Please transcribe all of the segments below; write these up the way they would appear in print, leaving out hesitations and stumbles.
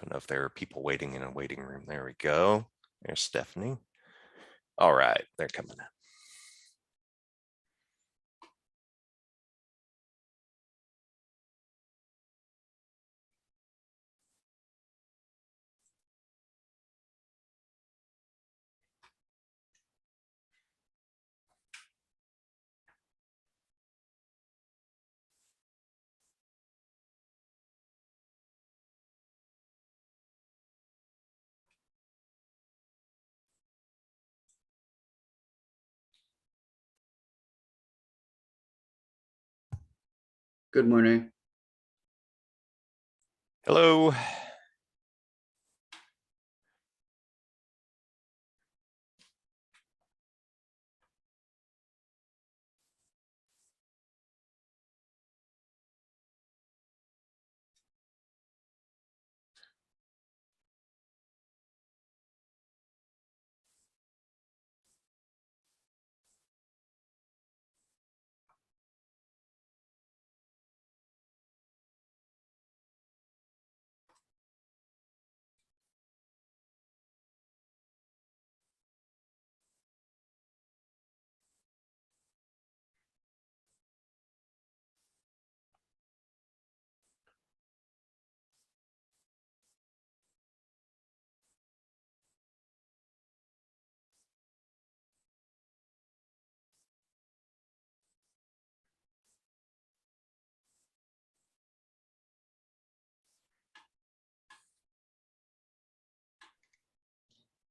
Don't know if there are people waiting in a waiting room. There we go. There's Stephanie. All right, they're coming in. Good morning. Hello.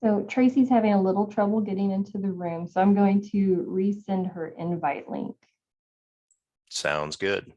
So Tracy's having a little trouble getting into the room, so I'm going to resend her invite link. Sounds good.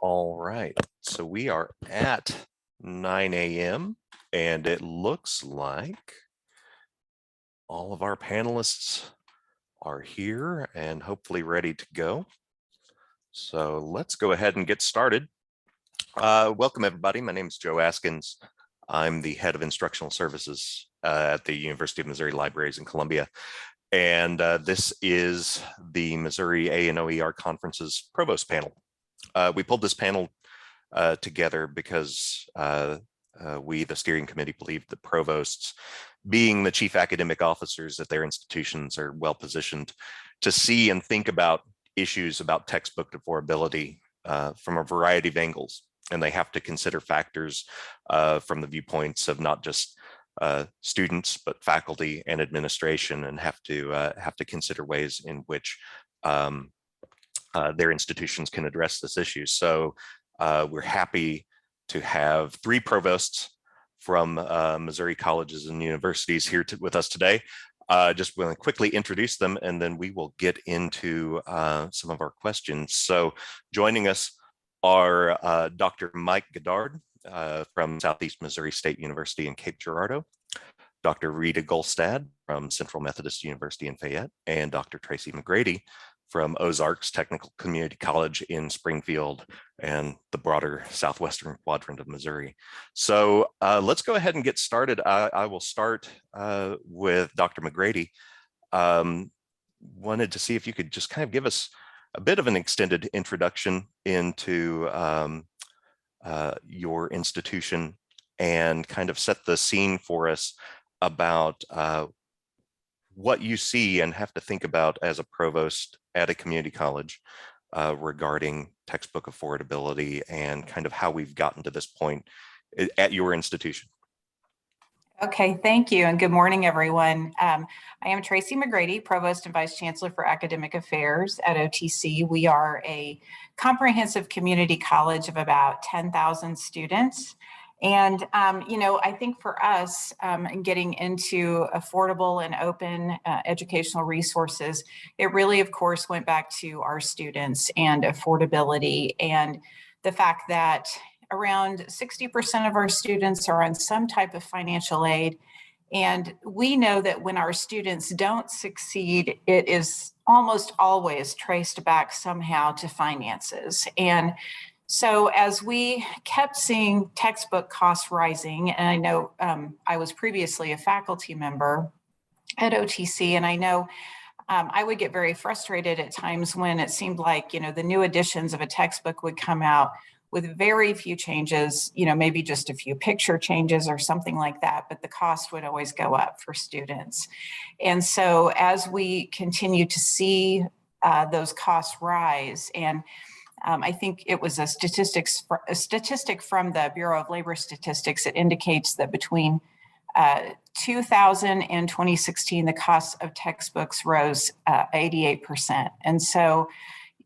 All right, so we are at 9 a.m. and it looks like all of our panelists are here and hopefully ready to go. So let's go ahead and get started. Welcome everybody. My name is Joe Askins. I'm the head of instructional services at the University of Missouri Libraries in Columbia. And this is the Missouri A&OER Conference's Provost panel. We pulled this panel together because we, the steering committee, believe that provosts, being the chief academic officers at their institutions, are well positioned to see and think about issues about textbook affordability from a variety of angles, and they have to consider factors from the viewpoints of not just students, but faculty and administration, and have to consider ways in which their institutions can address this issue. So we're happy to have 3 provosts from Missouri colleges and universities here with us today. Just want to quickly introduce them, and then we will get into some of our questions. So joining us are Dr. Mike Godard from Southeast Missouri State University in Cape Girardeau, Dr. Rita Gulstad from Central Methodist University in Fayette, and Dr. Tracy McGrady from Ozarks Technical Community College in Springfield and the broader southwestern quadrant of Missouri. So let's go ahead and get started. I will start with Dr. McGrady. Wanted to see if you could just kind of give us a bit of an extended introduction into your institution and kind of set the scene for us about what you see and have to think about as a provost at a community college regarding textbook affordability and kind of how we've gotten to this point at your institution. Okay, thank you, and good morning, everyone. I am Tracy McGrady, Provost and Vice Chancellor for Academic Affairs at OTC. We are a comprehensive community college of about 10,000 students. And, I think for us, getting into affordable and open educational resources, it really, of course, went back to our students and affordability and the fact that around 60% of our students are on some type of financial aid. And we know that when our students don't succeed, it is almost always traced back somehow to finances. And so as we kept seeing textbook costs rising, and I know I was previously a faculty member at OTC, and I know I would get very frustrated at times when it seemed like, the new editions of a textbook would come out with very few changes, maybe just a few picture changes or something like that, but the cost would always go up for students. And so as we continue to see those costs rise, and I think it was a statistic from the Bureau of Labor Statistics that indicates that between 2000 and 2016, the cost of textbooks rose 88%. And so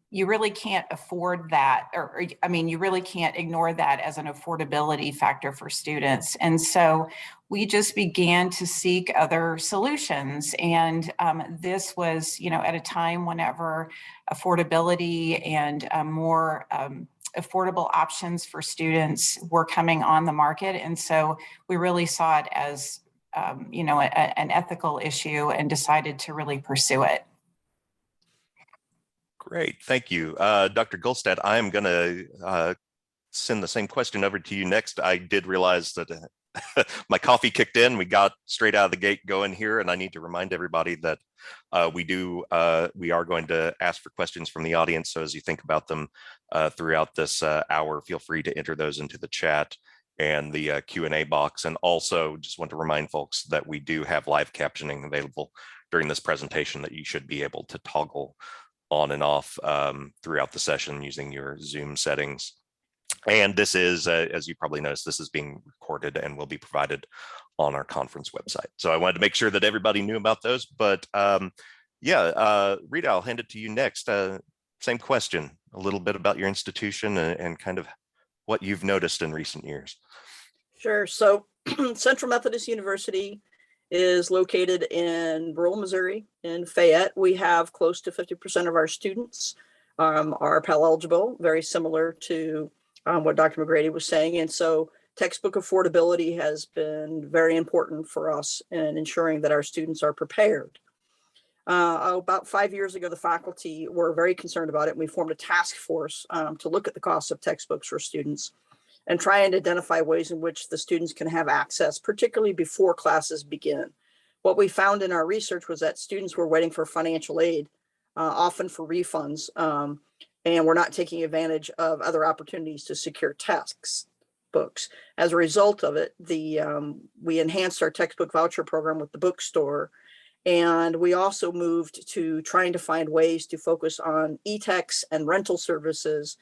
you really can't afford that, you really can't ignore that as an affordability factor for students. And so we just began to seek other solutions. And this was, at a time whenever affordability and more affordable options for students were coming on the market. And so we really saw it as, an ethical issue and decided to really pursue it. Great, thank you. Dr. Gulstad, I am going to send the same question over to you next. I did realize that my coffee kicked in. We got straight out of the gate going here, and I need to remind everybody that we are going to ask for questions from the audience. So as you think about them throughout this hour, feel free to enter those into the chat and the Q&A box. And also just want to remind folks that we do have live captioning available during this presentation that you should be able to toggle on and off throughout the session using your Zoom settings. And this is, as you probably noticed, this is being recorded and will be provided on our conference website. So I wanted to make sure that everybody knew about those. But Rita, I'll hand it to you next. Same question, a little bit about your institution and kind of what you've noticed in recent years. Sure. So Central Methodist University is located in rural Missouri in Fayette. We have close to 50% of our students are Pell eligible, very similar to what Dr. McGrady was saying. And so textbook affordability has been very important for us in ensuring that our students are prepared. About 5 years ago, the faculty were very concerned about it, and we formed a task force to look at the cost of textbooks for students and try and identify ways in which the students can have access, particularly before classes begin. What we found in our research was that students were waiting for financial aid, often for refunds, and were not taking advantage of other opportunities to secure textbooks. As a result of it, we enhanced our textbook voucher program with the bookstore, And we also moved to trying to find ways to focus on e-texts and rental services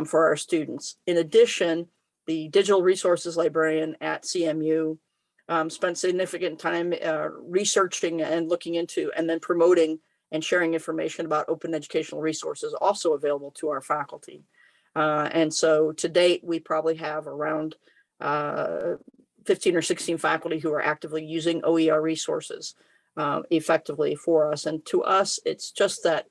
for our students. In addition, the digital resources librarian at CMU spent significant time researching and looking into and then promoting and sharing information about open educational resources also available to our faculty. And so to date, we probably have around 15 or 16 faculty who are actively using OER resources effectively for us. And to us, it's just that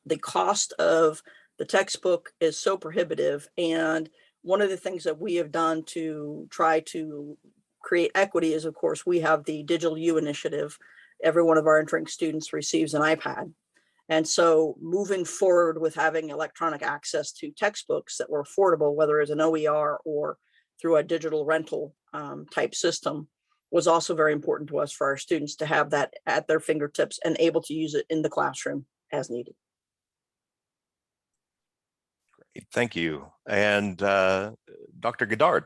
the cost of the textbook is so prohibitive. And one of the things that we have done to try to create equity is, of course, we have the Digital U initiative. Every one of our entering students receives an iPad. And so moving forward with having electronic access to textbooks that were affordable, whether it's an OER or through a digital rental type system, was also very important to us for our students to have that at their fingertips and able to use it in the classroom as needed. Great, thank you. And Dr. Godard.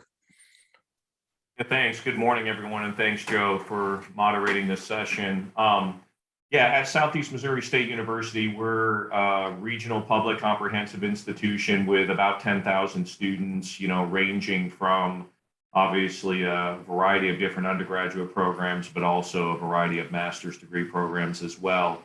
Yeah, thanks. Good morning, everyone, and thanks, Joe, for moderating this session. Yeah, at Southeast Missouri State University, we're a regional public comprehensive institution with about 10,000 students, ranging from obviously a variety of different undergraduate programs, but also a variety of master's degree programs as well.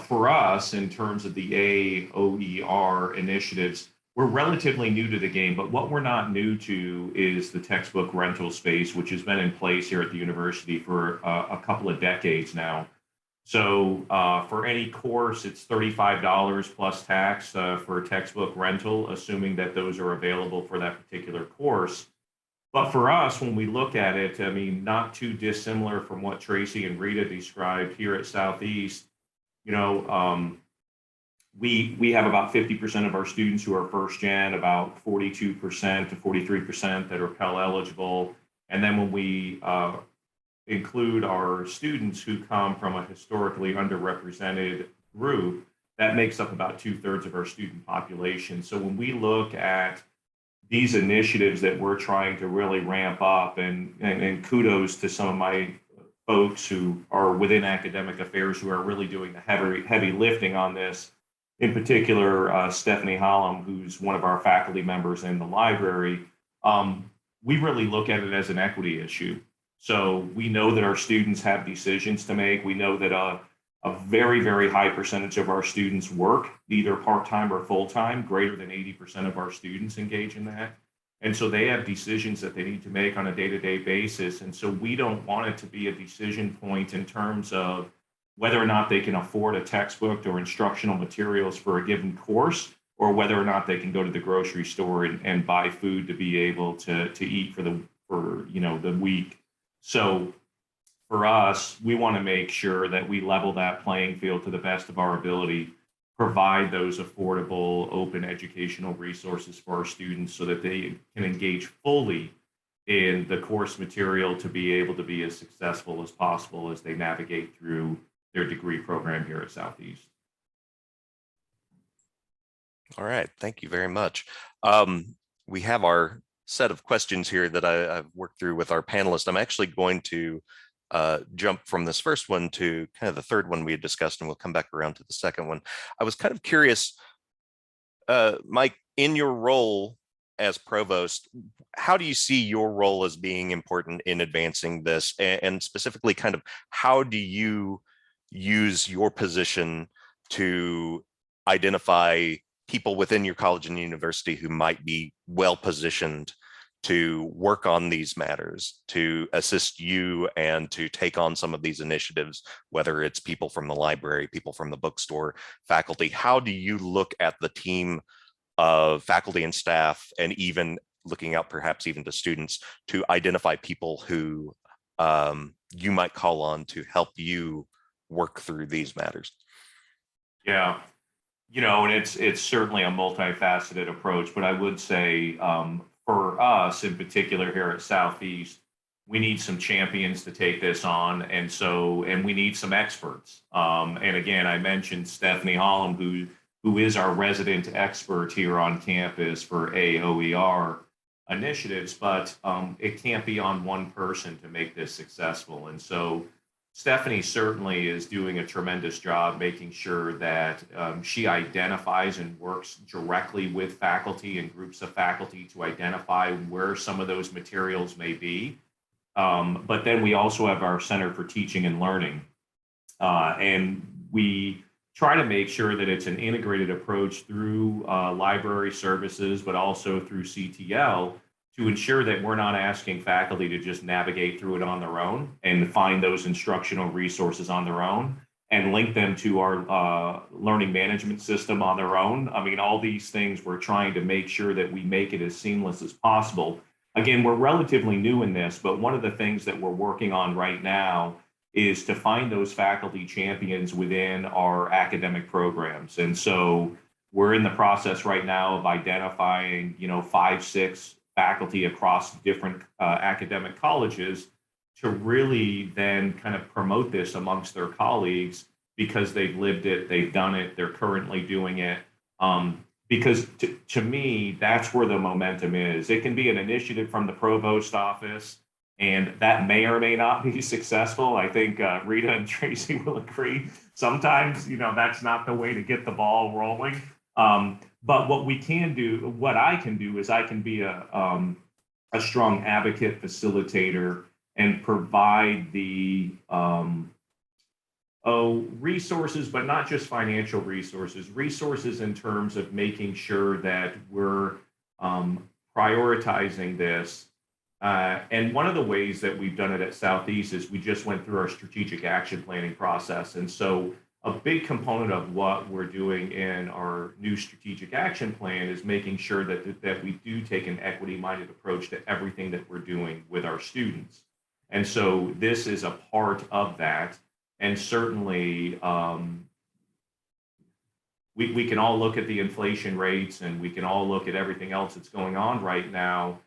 For us, in terms of the A&OER initiatives, we're relatively new to the game, but what we're not new to is the textbook rental space, which has been in place here at the university for a couple of decades now. So for any course, it's $35 plus tax for a textbook rental, assuming that those are available for that particular course. But for us, when we look at it, I mean, not too dissimilar from what Tracy and Rita described here at Southeast, we have about 50% of our students who are first gen, about 42% to 43% that are Pell eligible. And then when we include our students who come from a historically underrepresented group, that makes up about 2/3 of our student population. So when we look at these initiatives that we're trying to really ramp up, and kudos to some of my folks who are within academic affairs who are really doing the heavy lifting on this, in particular, Stephanie Hollum, who's one of our faculty members in the library, we really look at it as an equity issue. So we know that our students have decisions to make. We know that a very, very high percentage of our students work, either part-time or full-time. Greater than 80% of our students engage in that. And so they have decisions that they need to make on a day-to-day basis. And so we don't want it to be a decision point in terms of whether or not they can afford a textbook or instructional materials for a given course, or whether or not they can go to the grocery store and buy food to be able to eat for the week. So for us, we want to make sure that we level that playing field to the best of our ability, provide those affordable, open educational resources for our students so that they can engage fully in the course material to be able to be as successful as possible as they navigate through their degree program here at Southeast. All right, thank you very much. We have our set of questions here that I've worked through with our panelists. I'm actually going to jump from this first one to kind of the third one we had discussed, and we'll come back around to the second one. I was kind of curious, Mike, in your role as provost, how do you see your role as being important in advancing this? And specifically, kind of how do you use your position to identify people within your college and university who might be well positioned to work on these matters, to assist you and to take on some of these initiatives, whether it's people from the library, people from the bookstore, faculty? How do you look at the team of faculty and staff, and even looking out perhaps even to students, to identify people who you might call on to help you work through these matters? Yeah. And it's certainly a multifaceted approach, but I would say for us in particular here at Southeast, we need some champions to take this on. And we need some experts. And again, I mentioned Stephanie Hollum, who is our resident expert here on campus for A&OER initiatives, but it can't be on one person to make this successful. And so Stephanie certainly is doing a tremendous job making sure that she identifies and works directly with faculty and groups of faculty to identify where some of those materials may be. But then we also have our Center for Teaching and Learning. And we try to make sure that it's an integrated approach through library services, but also through CTL, to ensure that we're not asking faculty to just navigate through it on their own and find those instructional resources on their own and link them to our learning management system on their own. I mean, all these things, we're trying to make sure that we make it as seamless as possible. Again, we're relatively new in this, but one of the things that we're working on right now is to find those faculty champions within our academic programs. And so we're in the process right now of identifying, 5, 6 faculty across different academic colleges to really then kind of promote this amongst their colleagues because they've lived it, they've done it, they're currently doing it. Because to me, that's where the momentum is. It can be an initiative from the provost office, and that may or may not be successful. I think Rita and Tracy will agree. Sometimes, that's not the way to get the ball rolling. But what we can do, what I can do is I can be a strong advocate, facilitator, and provide the resources, but not just financial resources in terms of making sure that we're prioritizing this. And one of the ways that we've done it at Southeast is we just went through our strategic action planning process. And so a big component of what we're doing in our new strategic action plan is making sure that we do take an equity-minded approach to everything that we're doing with our students. And so this is a part of that. And certainly we can all look at the inflation rates and we can all look at everything else that's going on right now.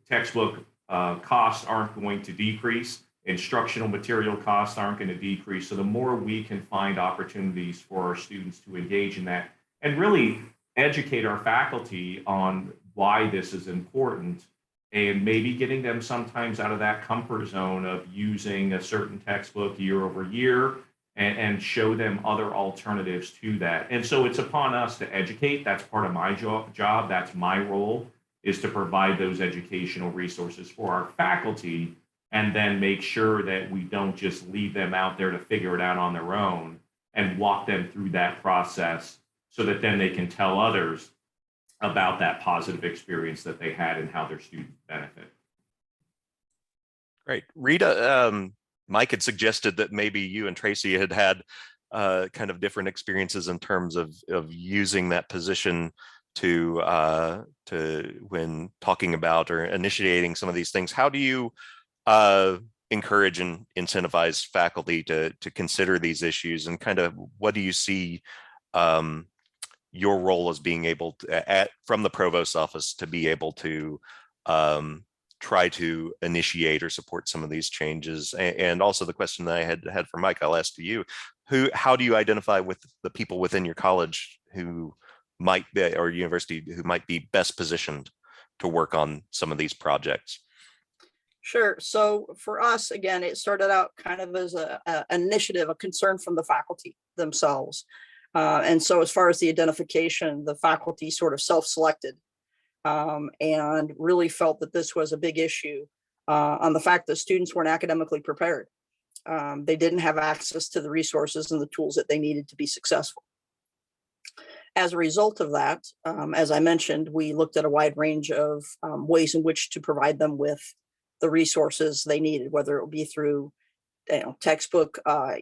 Textbook costs aren't going to decrease. Instructional material costs aren't going to decrease. So the more we can find opportunities for our students to engage in that and really educate our faculty on why this is important, and maybe getting them sometimes out of that comfort zone of using a certain textbook year over year and show them other alternatives to that. And so it's upon us to educate. That's part of my job. That's my role, is to provide those educational resources for our faculty, and then make sure that we don't just leave them out there to figure it out on their own and walk them through that process so that then they can tell others about that positive experience that they had and how their students benefit. Great. Rita, Mike had suggested that maybe you and Tracy had kind of different experiences in terms of using that position to when talking about or initiating some of these things. How do you encourage and incentivize faculty to consider these issues, and kind of what do you see your role as being able to, from the Provost's office, to be able to try to initiate or support some of these changes? And also the question that I had for Mike, I'll ask to you. How do you identify with the people within your college who might be, or university, who might be best positioned to work on some of these projects? Sure. So for us, again, it started out kind of as an initiative, a concern from the faculty themselves. And so as far as the identification, the faculty sort of self-selected and really felt that this was a big issue on the fact that students weren't academically prepared. They didn't have access to the resources and the tools that they needed to be successful. As a result of that, as I mentioned, we looked at a wide range of ways in which to provide them with the resources they needed, whether it would be through textbook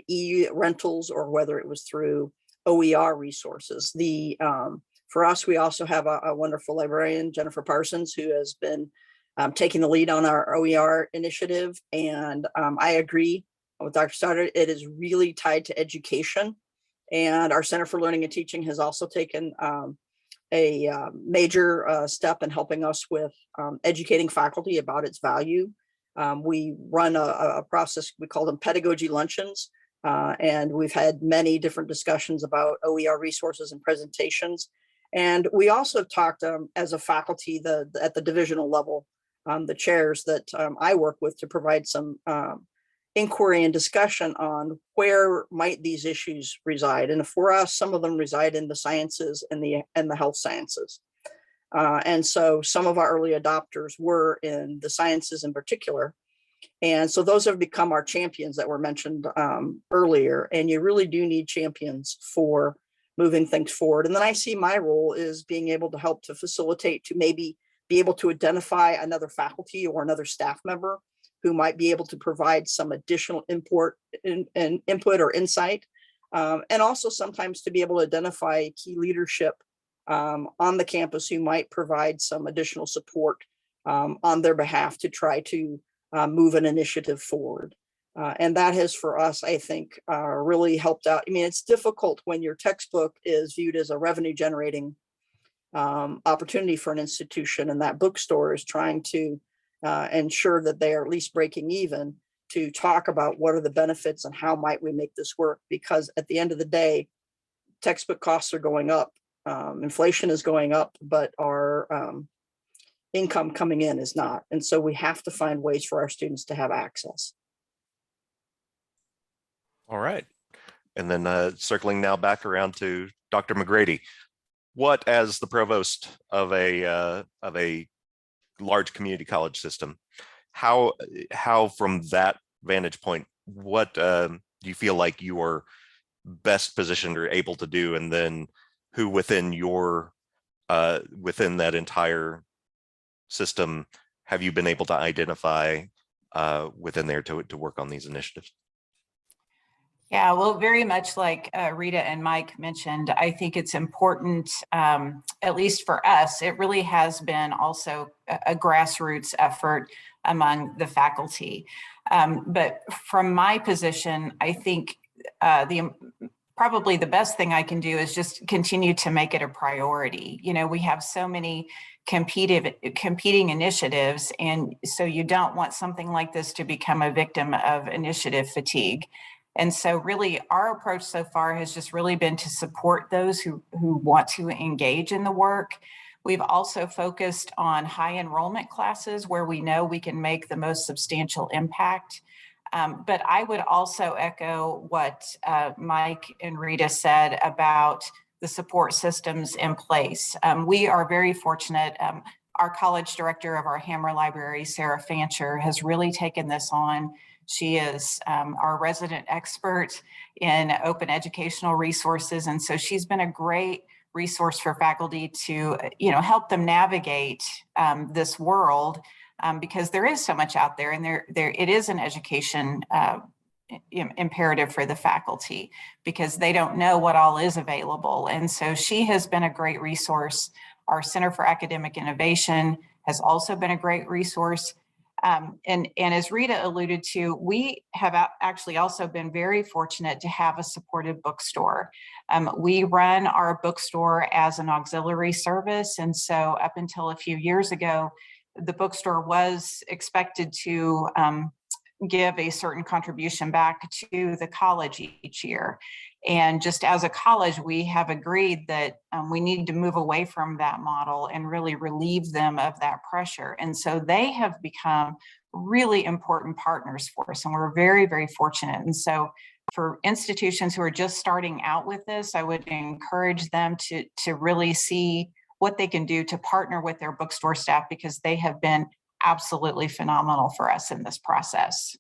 e-rentals or whether it was through OER resources. For us, we also have a wonderful librarian, Jennifer Parsons, who has been taking the lead on our OER initiative. And I agree with Dr. Stoddard, it is really tied to education. And our Center for Learning and Teaching has also taken a major step in helping us with educating faculty about its value. We run a process, we call them pedagogy luncheons, and we've had many different discussions about OER resources and presentations. And we also have talked as a faculty at the divisional level, the chairs that I work with, to provide some inquiry and discussion on where might these issues reside. And for us, some of them reside in the sciences and the health sciences. And so some of our early adopters were in the sciences in particular. And so those have become our champions that were mentioned earlier. And you really do need champions for moving things forward. And then I see my role is being able to help to facilitate, to maybe be able to identify another faculty or another staff member who might be able to provide some additional input or insight. And also sometimes to be able to identify key leadership on the campus who might provide some additional support on their behalf to try to move an initiative forward. And that has, for us, I think, really helped out. I mean, it's difficult when your textbook is viewed as a revenue generating opportunity for an institution, and that bookstore is trying to ensure that they are at least breaking even, to talk about what are the benefits and how might we make this work. Because at the end of the day, textbook costs are going up, inflation is going up, but our income coming in is not. And so we have to find ways for our students to have access. All right. And then circling now back around to Dr. McGrady, what, as the provost of a large community college system, how from that vantage point, what do you feel like you are best positioned or able to do, and then who within your within that entire system have you been able to identify within there to work on these initiatives? Yeah, well, very much like Rita and Mike mentioned, I think it's important, at least for us, it really has been also a grassroots effort among the faculty. But from my position, I think probably the best thing I can do is just continue to make it a priority. You know, we have so many competing initiatives, and so you don't want something like this to become a victim of initiative fatigue. And so really our approach so far has just really been to support those who want to engage in the work. We've also focused on high enrollment classes where we know we can make the most substantial impact. But I would also echo what Mike and Rita said about the support systems in place. We are very fortunate. Our college director of our Hammer Library, Sarah Fancher, has really taken this on. She is our resident expert in open educational resources. And so she's been a great resource for faculty to, help them navigate this world because there is so much out there, and it is an education imperative for the faculty because they don't know what all is available. And so she has been a great resource. Our Center for Academic Innovation has also been a great resource. And as Rita alluded to, we have actually also been very fortunate to have a supportive bookstore. We run our bookstore as an auxiliary service. And so up until a few years ago, the bookstore was expected to give a certain contribution back to the college each year. And just as a college, we have agreed that we need to move away from that model and really relieve them of that pressure. And so they have become really important partners for us, and we're very, very fortunate. And so for institutions who are just starting out with this, I would encourage them to really see what they can do to partner with their bookstore staff, because they have been absolutely phenomenal for us in this process.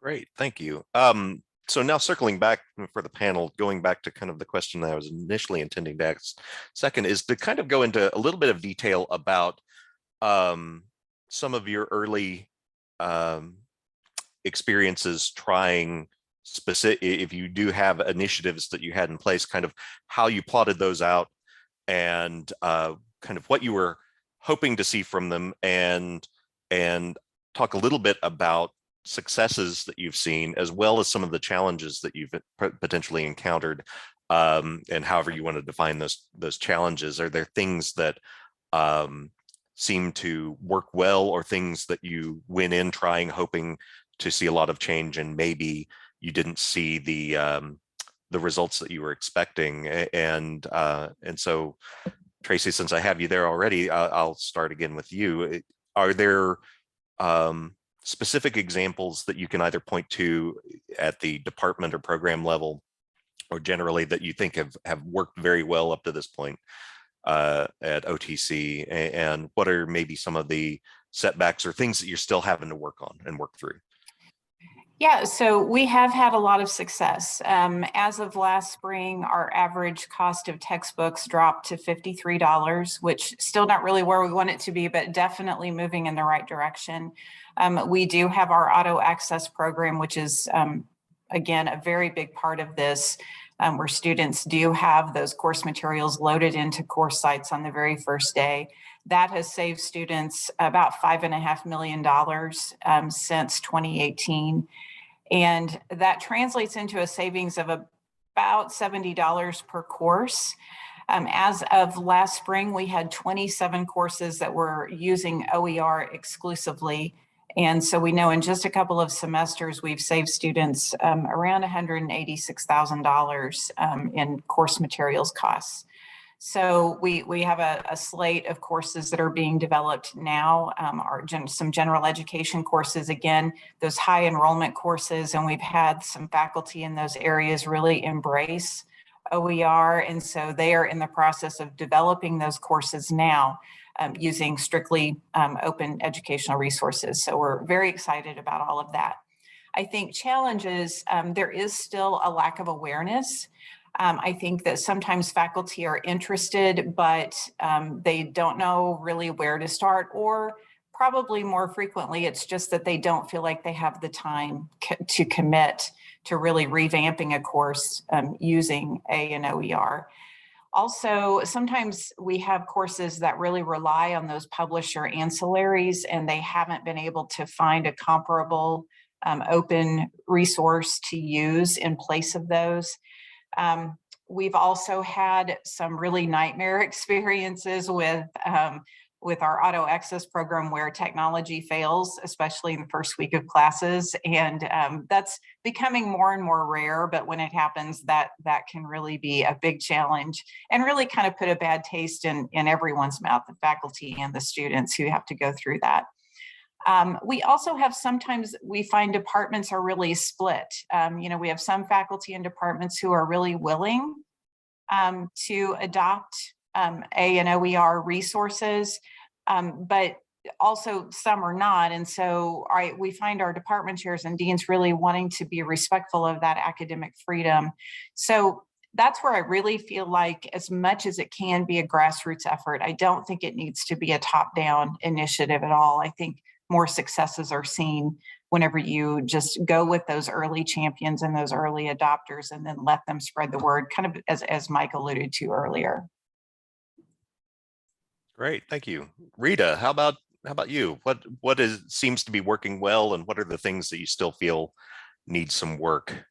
Great, thank you. So now circling back for the panel, going back to kind of the question that I was initially intending to ask second, is to kind of go into a little bit of detail about some of your early experiences trying specific, if you do have initiatives that you had in place, kind of how you plotted those out and kind of what you were hoping to see from them, and talk a little bit about successes that you've seen, as well as some of the challenges that you've potentially encountered, and however you want to define those challenges. Are there things that seem to work well, or things that you went in trying, hoping to see a lot of change, and maybe you didn't see the results that you were expecting? And so, Tracy, since I have you there already, I'll start again with you. Are there specific examples that you can either point to at the department or program level, or generally that you think have worked very well up to this point at OTC, and what are maybe some of the setbacks or things that you're still having to work on and work through? Yeah, so we have had a lot of success. As of last spring, our average cost of textbooks dropped to $53, which still not really where we want it to be, but definitely moving in the right direction. We do have our auto access program, which is, again, a very big part of this, where students do have those course materials loaded into course sites on the very first day. That has saved students about $5.5 million since 2018. And that translates into a savings of about $70 per course. As of last spring, we had 27 courses that were using OER exclusively. And so we know in just a couple of semesters, we've saved students around $186,000 in course materials costs. So we have a slate of courses that are being developed now, some general education courses, again, those high enrollment courses, and we've had some faculty in those areas really embrace OER. And so they are in the process of developing those courses now using strictly open educational resources. So we're very excited about all of that. I think challenges, there is still a lack of awareness. I think that sometimes faculty are interested, but they don't know really where to start, or probably more frequently, it's just that they don't feel like they have the time to commit to really revamping a course using A&OER. Also, sometimes we have courses that really rely on those publisher ancillaries, and they haven't been able to find a comparable open resource to use in place of those. We've also had some really nightmare experiences with our auto access program where technology fails, especially in the first week of classes. And that's becoming more and more rare, but when it happens, that can really be a big challenge and really kind of put a bad taste in everyone's mouth, the faculty and the students who have to go through that. We also have sometimes we find departments are really split. We have some faculty and departments who are really willing to adopt A&OER resources, but also some are not. And so we find our department chairs and deans really wanting to be respectful of that academic freedom. So that's where I really feel like as much as it can be a grassroots effort, I don't think it needs to be a top-down initiative at all. I think more successes are seen whenever you just go with those early champions and those early adopters and then let them spread the word, kind of as Mike alluded to earlier. Great, thank you. Rita, how about you? What seems to be working well, and what are the things that you still feel need some work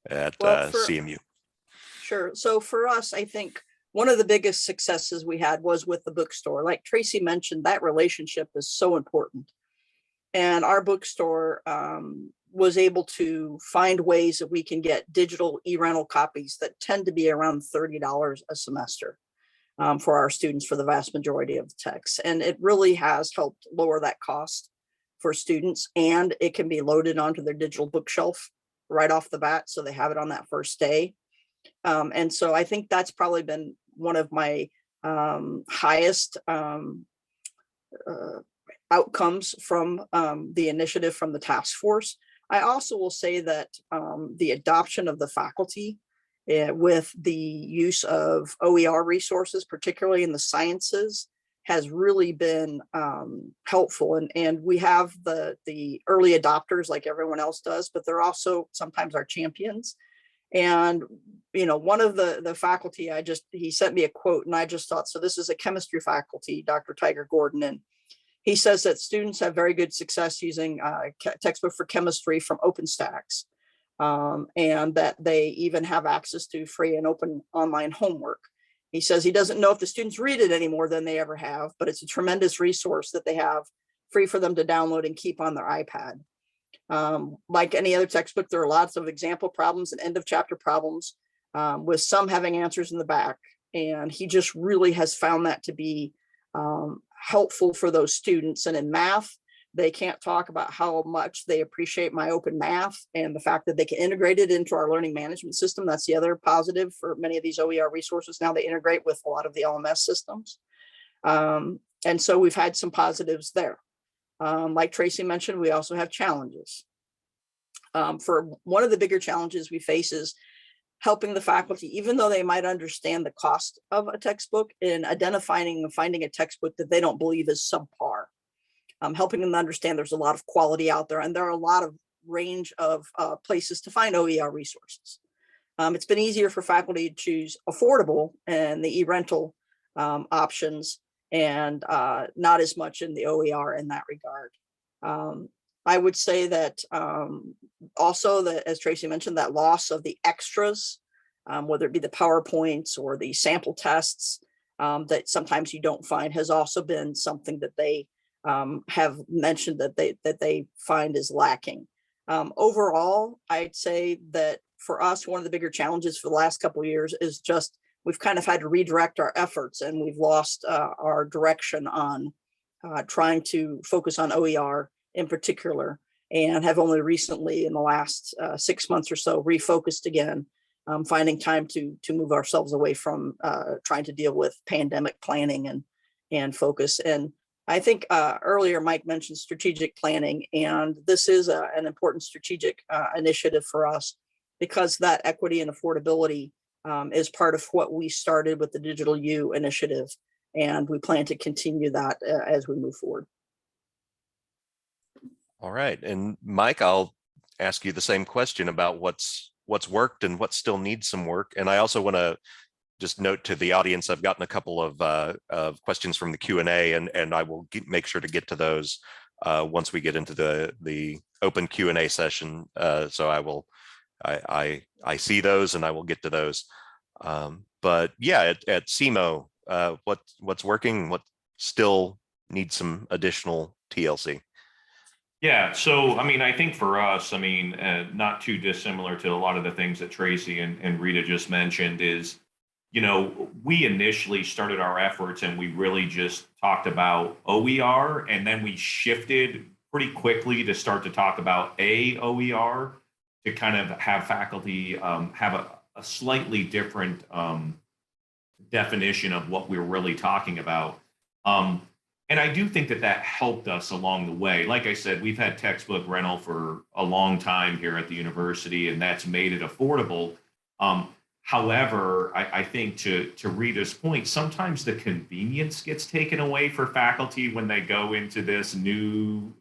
at CMU? Sure. So for us, I think one of the biggest successes we had was with the bookstore. Like Tracy mentioned, that relationship is so important. And our bookstore was able to find ways that we can get digital e-rental copies that tend to be around $30 a semester for our students for the vast majority of the texts. And it really has helped lower that cost for students, and it can be loaded onto their digital bookshelf right off the bat. So they have it on that first day. And so I think that's probably been one of my highest outcomes from the initiative from the task force. I also will say that the adoption of the faculty with the use of OER resources, particularly in the sciences, has really been helpful. And we have the early adopters like everyone else does, but they're also sometimes our champions. And, one of the faculty, he sent me a quote and I just thought, so this is a chemistry faculty, Dr. Tiger Gordon, and he says that students have very good success using textbook for chemistry from OpenStax, and that they even have access to free and open online homework. He says he doesn't know if the students read it any more than they ever have, but it's a tremendous resource that they have free for them to download and keep on their iPad. Like any other textbook, there are lots of example problems and end of chapter problems, with some having answers in the back. And he just really has found that to be helpful for those students. And in math, They can't talk about how much they appreciate my open math and the fact that they can integrate it into our learning management system. That's the other positive for many of these OER resources. Now they integrate with a lot of the LMS systems. And so we've had some positives there. Like Tracy mentioned, we also have challenges. For one of the bigger challenges we face is helping the faculty, even though they might understand the cost of a textbook, in identifying and finding a textbook that they don't believe is subpar. Helping them understand there's a lot of quality out there, and there are a lot of range of places to find OER resources. It's been easier for faculty to choose affordable and the e-rental options, and not as much in the OER in that regard. I would say that also that, as Tracy mentioned, that loss of the extras, whether it be the PowerPoints or the sample tests that sometimes you don't find, has also been something that they have mentioned that they find is lacking. Overall, I'd say that for us, one of the bigger challenges for the last couple of years is just we've kind of had to redirect our efforts, and we've lost our direction on trying to focus on OER in particular, and have only recently in the last 6 months or so refocused again, finding time to move ourselves away from trying to deal with pandemic planning and focus. And I think earlier Mike mentioned strategic planning, and this is an important strategic initiative for us, because that equity and affordability is part of what we started with the Digital U initiative, and we plan to continue that as we move forward. All right. And Mike, I'll ask you the same question about what's worked and what still needs some work. And I also want to just note to the audience, I've gotten a couple of questions from the Q&A, and I will make sure to get to those once we get into the open Q&A session. So I see those and I will get to those. But yeah, at CMO, what's working, what still needs some additional TLC? Yeah, so I mean, I think for us, I mean, not too dissimilar to a lot of the things that Tracy and Rita just mentioned is, you know, we initially started our efforts and we really just talked about OER, and then we shifted pretty quickly to start to talk about A&OER to kind of have faculty have a slightly different definition of what we're really talking about. And I do think that that helped us along the way. Like I said, we've had textbook rental for a long time here at the university, and that's made it affordable. However, I think to Rita's point, sometimes the convenience gets taken away for faculty when they go into this new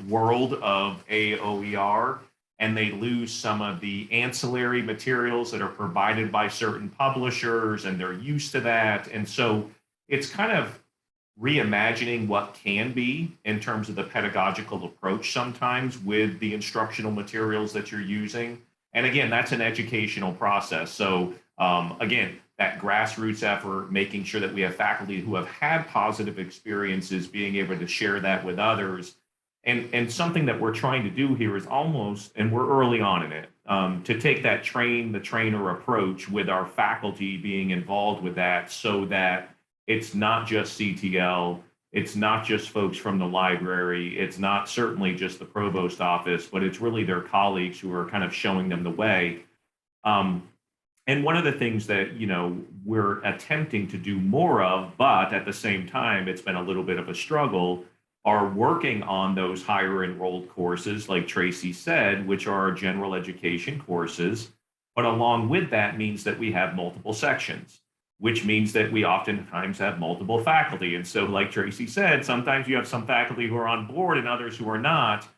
world of A&OER, and they lose some of the ancillary materials that are provided by certain publishers, and they're used to that. And so it's kind of reimagining what can be in terms of the pedagogical approach sometimes with the instructional materials that you're using. And again, that's an educational process. So again, that grassroots effort, making sure that we have faculty who have had positive experiences, being able to share that with others. And something that we're trying to do here is almost, and we're early on in it, to take that train the trainer approach with our faculty being involved with that, so that it's not just CTL, it's not just folks from the library, it's not certainly just the provost office, but it's really their colleagues who are kind of showing them the way. And one of the things that, you know, we're attempting to do more of, but at the same time, it's been a little bit of a struggle, are working on those higher enrolled courses, like Tracy said, which are general education courses. But along with that means that we have multiple sections, which means that we oftentimes have multiple faculty. And so, like Tracy said, sometimes you have some faculty who are on board and others who are not.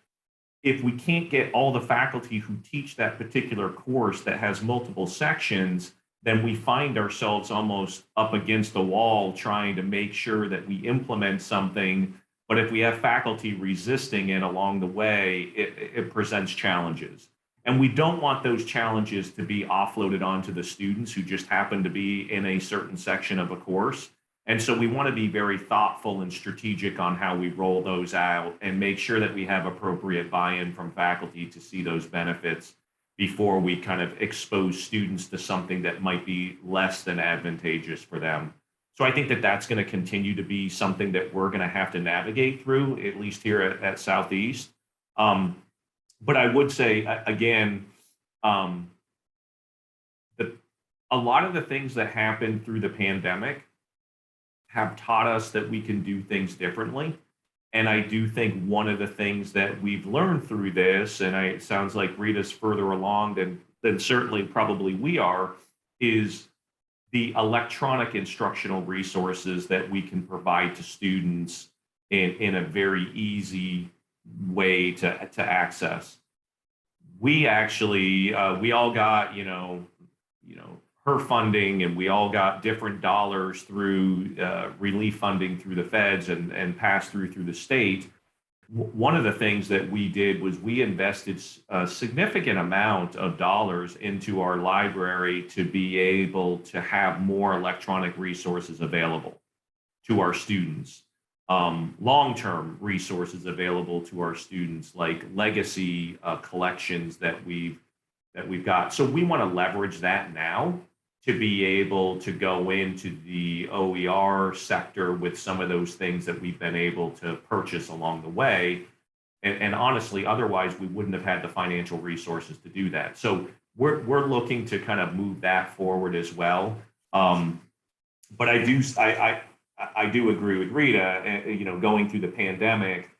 If we can't get all the faculty who teach that particular course that has multiple sections, then we find ourselves almost up against the wall trying to make sure that we implement something. But if we have faculty resisting it along the way, it presents challenges. And we don't want those challenges to be offloaded onto the students who just happen to be in a certain section of a course. And so we want to be very thoughtful and strategic on how we roll those out and make sure that we have appropriate buy-in from faculty to see those benefits before we kind of expose students to something that might be less than advantageous for them. So I think that that's going to continue to be something that we're going to have to navigate through, at least here at Southeast. But I would say, again, a lot of the things that happened through the pandemic have taught us that we can do things differently. And I do think one of the things that we've learned through this, and it sounds like Rita's further along than certainly probably we are, is the electronic instructional resources that we can provide to students in a very easy way to access. We actually, we all got, her funding, and we all got different dollars through relief funding through the feds and passed through the state. One of the things that we did was we invested a significant amount of dollars into our library to be able to have more electronic resources available to our students, long-term resources available to our students, like legacy collections that we've got. So we want to leverage that now to be able to go into the OER sector with some of those things that we've been able to purchase along the way. And honestly, otherwise we wouldn't have had the financial resources to do that. So we're looking to kind of move that forward as well. But I do agree with Rita, going through the pandemic,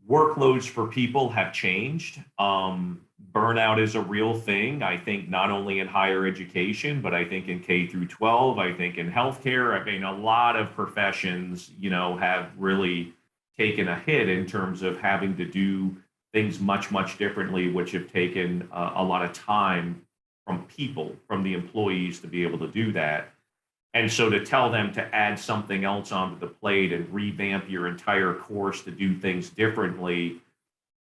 workloads for people have changed. Burnout is a real thing. I think not only in higher education, but I think in K through 12, I think in healthcare. I mean, a lot of professions, have really taken a hit in terms of having to do things much, much differently, which have taken a lot of time from people, from the employees to be able to do that. And so to tell them to add something else onto the plate and revamp your entire course to do things differently,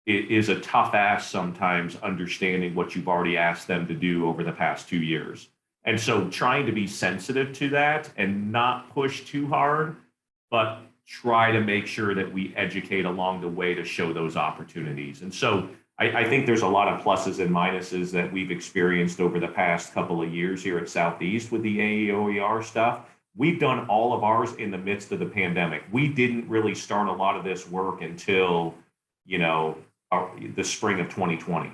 it is a tough ask sometimes, understanding what you've already asked them to do over the past 2 years. And so trying to be sensitive to that and not push too hard, but try to make sure that we educate along the way to show those opportunities. And so I think there's a lot of pluses and minuses that we've experienced over the past couple of years here at Southeast with the A&OER stuff. We've done all of ours in the midst of the pandemic. We didn't really start a lot of this work until, the spring of 2020.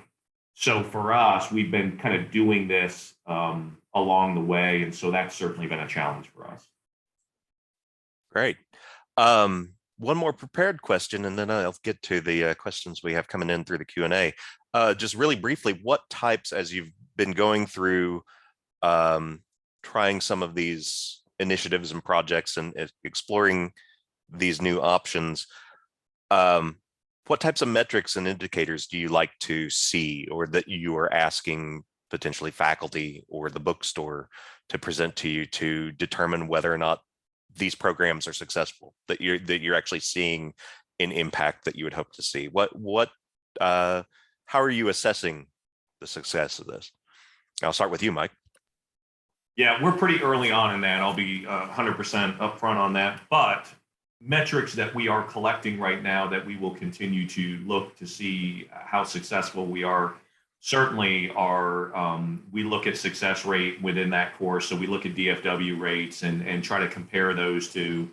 So for us, we've been kind of doing this along the way. And so that's certainly been a challenge for us. Great. One more prepared question, and then I'll get to the questions we have coming in through the Q&A. Just really briefly, what types, as you've been going through trying some of these initiatives and projects and exploring these new options, what types of metrics and indicators do you like to see, or that you are asking potentially faculty or the bookstore to present to you to determine whether or not these programs are successful, that you're actually seeing an impact that you would hope to see? How are you assessing the success of this? I'll start with you, Mike. Yeah, we're pretty early on in that. I'll be 100% upfront on that. But metrics that we are collecting right now that we will continue to look to see how successful we are, certainly we look at success rate within that course. So we look at DFW rates and try to compare those to,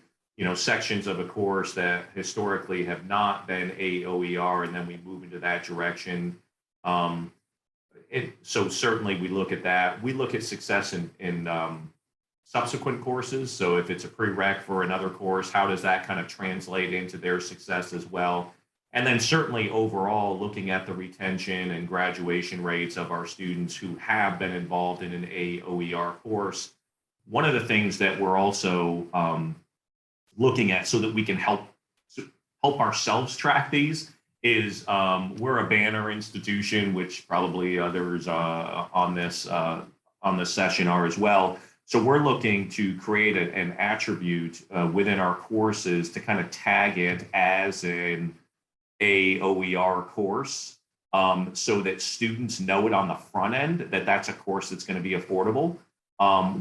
sections of a course that historically have not been A&OER, and then we move into that direction. So certainly we look at that. We look at success in subsequent courses. So if it's a prereq for another course, how does that kind of translate into their success as well? And then certainly overall, looking at the retention and graduation rates of our students who have been involved in an A&OER course. One of the things that we're also looking at so that we can help ourselves track these is we're a banner institution, which probably others on this session are as well. So we're looking to create an attribute within our courses to kind of tag it as an A&OER course, so that students know it on the front end that that's a course that's going to be affordable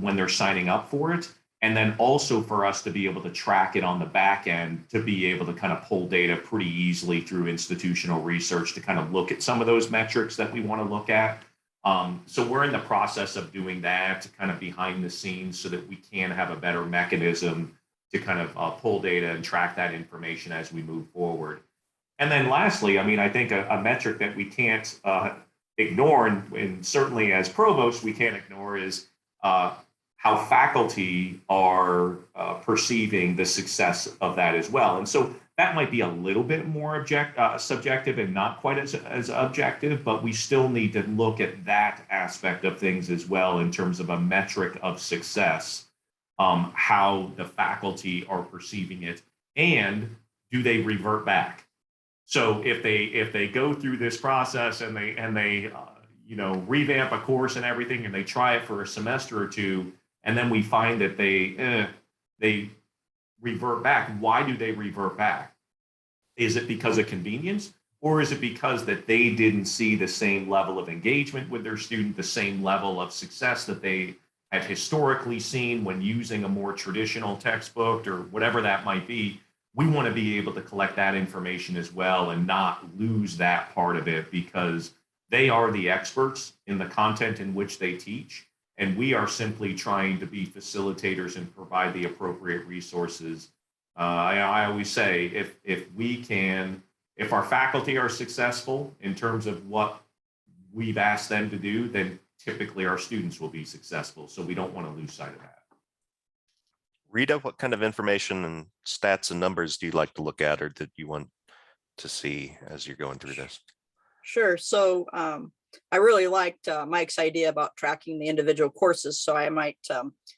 when they're signing up for it. And then also for us to be able to track it on the back end, to be able to kind of pull data pretty easily through institutional research to kind of look at some of those metrics that we want to look at. So we're in the process of doing that kind of behind the scenes so that we can have a better mechanism to kind of pull data and track that information as we move forward. And then lastly, I mean, I think a metric that we can't ignore, and certainly as provosts, we can't ignore is how faculty are perceiving the success of that as well. And so that might be a little bit more subjective and not quite as objective, but we still need to look at that aspect of things as well in terms of a metric of success, how the faculty are perceiving it, and do they revert back? So if they go through this process and they you know, revamp a course and everything, and they try it for a semester or two, and then we find that they revert back. Why do they revert back? Is it because of convenience, or is it because that they didn't see the same level of engagement with their student, the same level of success that they have historically seen when using a more traditional textbook or whatever that might be? We want to be able to collect that information as well and not lose that part of it, because they are the experts in the content in which they teach. And we are simply trying to be facilitators and provide the appropriate resources. I always say, if our faculty are successful in terms of what we've asked them to do, then typically our students will be successful. So we don't want to lose sight of that. Rita, what kind of information and stats and numbers do you like to look at, or that you want to see as you're going through this? Sure. So I really liked Mike's idea about tracking the individual courses. So I might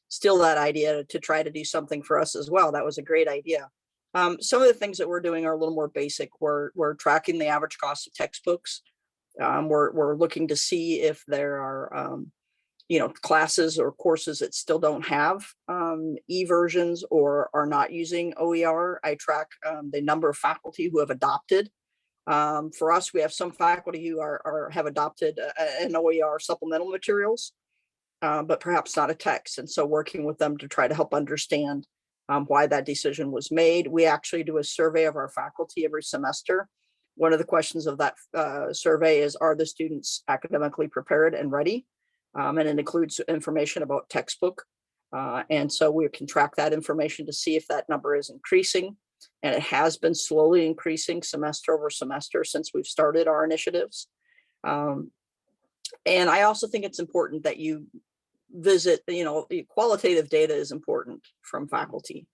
steal that idea to try to do something for us as well. That was a great idea. Some of the things that we're doing are a little more basic. We're tracking the average cost of textbooks. We're looking to see if there are you know, classes or courses that still don't have e-versions or are not using OER. I track the number of faculty who have adopted. For us, we have some faculty who have adopted an OER supplemental materials, but perhaps not a text. And so working with them to try to help understand why that decision was made. We actually do a survey of our faculty every semester. One of the questions of that survey is, are the students academically prepared and ready? And it includes information about textbook. And so we can track that information to see if that number is increasing. And it has been slowly increasing semester over semester since we've started our initiatives. And I also think it's important that you visit, you know, qualitative data is important from faculty,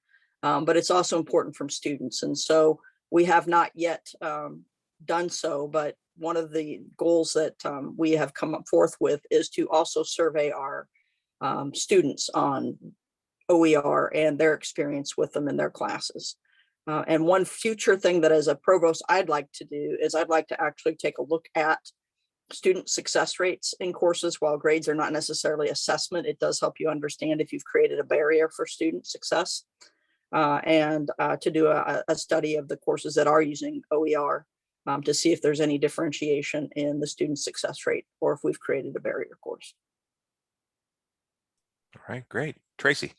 but it's also important from students. And so we have not yet done so, but one of the goals that we have come up forth with is to also survey our students on OER and their experience with them in their classes. And one future thing that as a provost I'd like to do is I'd like to actually take a look at student success rates in courses. While grades are not necessarily assessment, it does help you understand if you've created a barrier for student success, and to do a study of the courses that are using OER to see if there's any differentiation in the student success rate or if we've created a barrier course. All right, great. Tracy.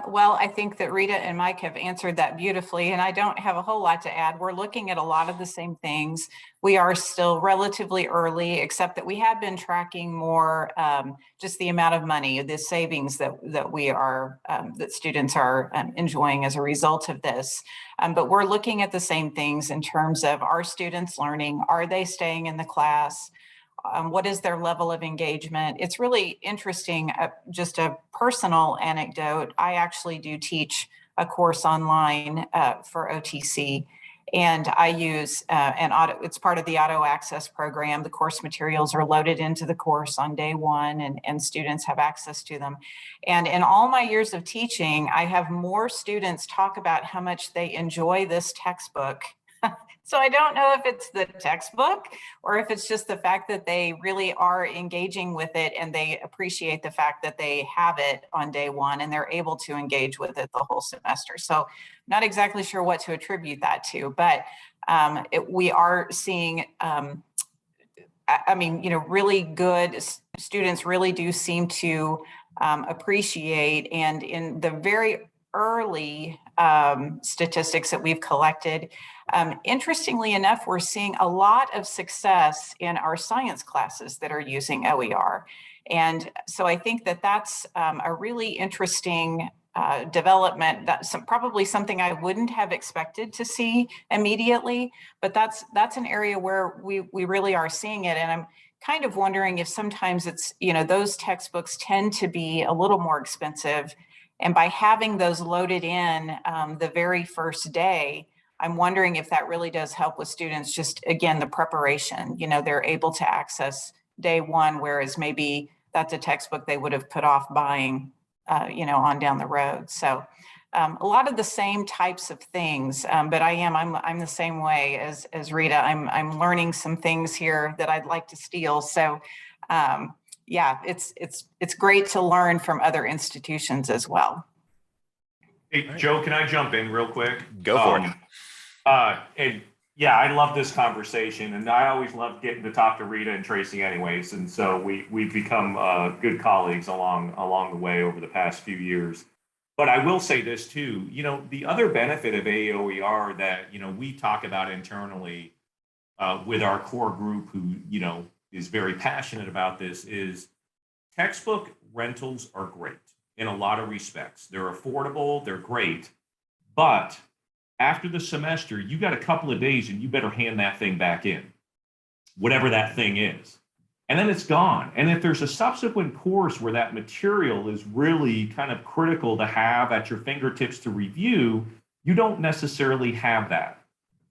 Well, I think that Rita and Mike have answered that beautifully, and I don't have a whole lot to add. We're looking at a lot of the same things. We are still relatively early, except that we have been tracking more just the amount of money, the savings that we are, that students are enjoying as a result of this. But we're looking at the same things in terms of, our students learning? Are they staying in the class? What is their level of engagement? It's really interesting. Just a personal anecdote. I actually do teach a course online for OTC, and I use it's part of the auto access program. The course materials are loaded into the course on day one, and students have access to them. And in all my years of teaching, I have more students talk about how much they enjoy this textbook. So I don't know if it's the textbook or if it's just the fact that they really are engaging with it and they appreciate the fact that they have it on day one and they're able to engage with it the whole semester. So not exactly sure what to attribute that to, but we are seeing, I mean, you know, really good students really do seem to appreciate, and in the very early statistics that we've collected. Interestingly enough, we're seeing a lot of success in our science classes that are using OER. And so I think that that's a really interesting development. That's probably something I wouldn't have expected to see immediately, but that's an area where we really are seeing it. And I'm kind of wondering if sometimes it's, those textbooks tend to be a little more expensive. And by having those loaded in the very first day, I'm wondering if that really does help with students, just again, the preparation, they're able to access day one, whereas maybe that's a textbook they would have put off buying, on down the road. So a lot of the same types of things, but I'm the same way as Rita. I'm learning some things here that I'd like to steal. So yeah, it's great to learn from other institutions as well. Hey, Joe, can I jump in real quick? Go for it. And yeah, I love this conversation, and I always love getting to talk to Rita and Tracy anyways. And so we've become good colleagues along the way over the past few years. But I will say this too, the other benefit of A&OER that, we talk about internally with our core group who, is very passionate about this is textbook rentals are great in a lot of respects. They're affordable, they're great, but after the semester, you got a couple of days and you better hand that thing back in, whatever that thing is. And then it's gone. And if there's a subsequent course where that material is really kind of critical to have at your fingertips to review, you don't necessarily have that